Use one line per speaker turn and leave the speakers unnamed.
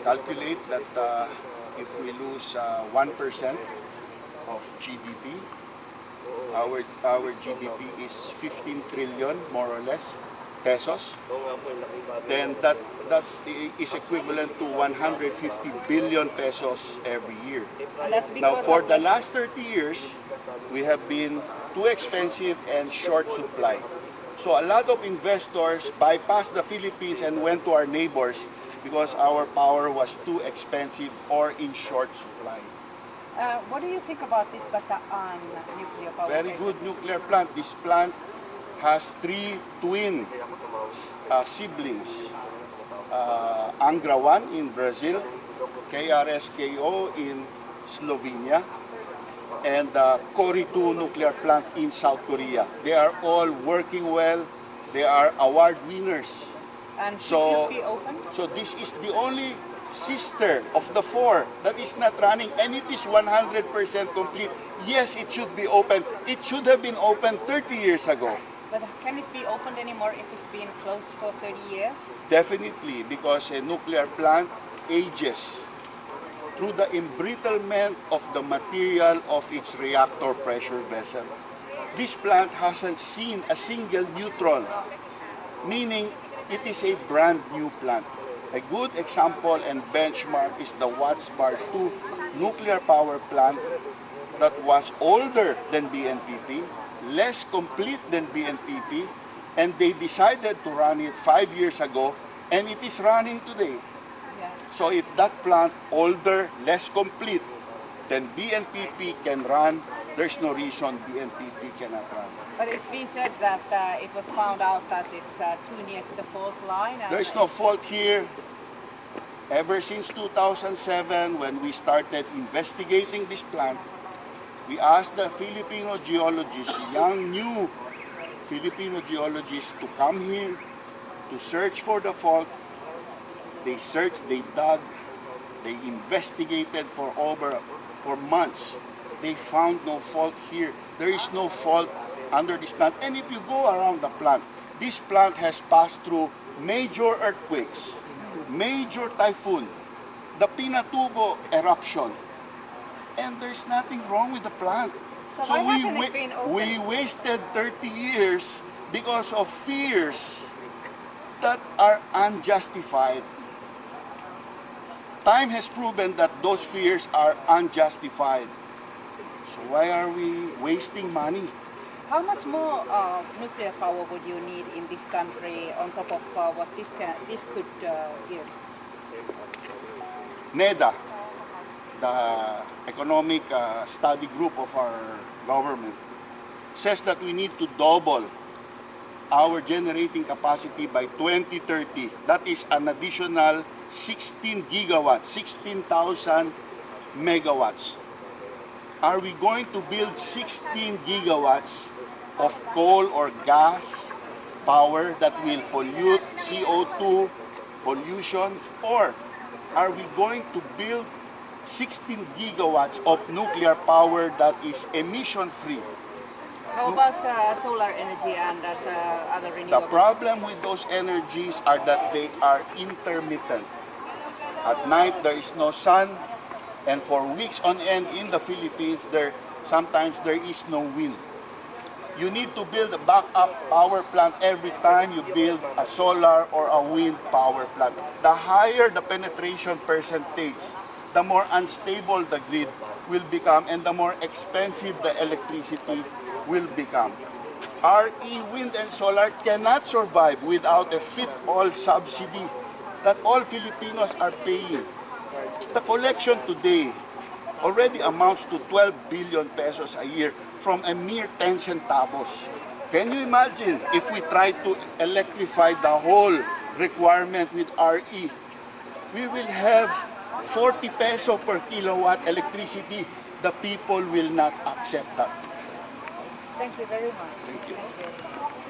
calculate that if we lose 1% of GDP, our GDP is 15 trillion, more or less, pesos. Then that is equivalent to 150 billion pesos every year. Now, for the last 30 years, we have been too expensive and short supply. So a lot of investors bypassed the Philippines and went to our neighbors because our power was too expensive or in short supply.
What do you think about this Bataan nuclear power
Very
station?
good nuclear plant. This plant has 3 twin siblings. Angra 1 in Brazil, KRSKO in Slovenia, and Kori 2 nuclear plant in South Korea. They are all working well. They are award winners.
And should this be open?
So this is the only sister of the 4 that is not running, and it is 100% complete. Yes, it should be open. It should have been open 30 years ago.
But can it be opened anymore if it's been closed for 30 years?
Definitely, because a nuclear plant ages through the embrittlement of the material of its reactor pressure vessel. This plant hasn't seen a single neutron, meaning it is a brand new plant. A good example and benchmark is the Wazzup 2 nuclear power plant that was older than BNPP, less complete than BNPP, and they decided to run it 5 years ago, and it is running today.
Yeah.
So if that plant, older, less complete, then BNPP can run, there's no reason BNPP cannot run.
But it's been said that it was found out that it's too near to the fault line.
There's no fault here. Ever since 2007, when we started investigating this plant, we asked the Filipino geologists, young, new Filipino geologists, to come here to search for the fault. They searched, they dug, they investigated for months. They found no fault here. There is no fault under this plant. And if you go around the plant, this plant has passed through major earthquakes, major typhoon, the Pinatubo eruption, and there's nothing wrong with the plant.
So why hasn't it been open?
We wasted 30 years because of fears that are unjustified. Time has proven that those fears are unjustified. So why are we wasting money?
How much more nuclear power would you need in this country on top of what this could give?
NEDA, the economic study group of our government, says that we need to double our generating capacity by 2030. That is an additional 16 gigawatts, 16,000 megawatts. Are we going to build 16 gigawatts of coal or gas power that will pollute, CO2 pollution, or are we going to build 16 gigawatts of nuclear power that is emission-free?
How about solar energy and other renewables?
The problem with those energies are that they are intermittent. At night, there is no sun, and for weeks on end in the Philippines, sometimes there is no wind. You need to build a backup power plant every time you build a solar or a wind power plant. The higher the penetration percentage, the more unstable the grid will become and the more expensive the electricity will become. RE, wind and solar cannot survive without a fit-all subsidy that all Filipinos are paying. The collection today already amounts to 12 billion pesos a year from a mere 10 centavos. Can you imagine if we try to electrify the whole requirement with RE? We will have 40 peso per kilowatt electricity. The people will not accept that.
Thank you very much.
Thank you.
Thank you.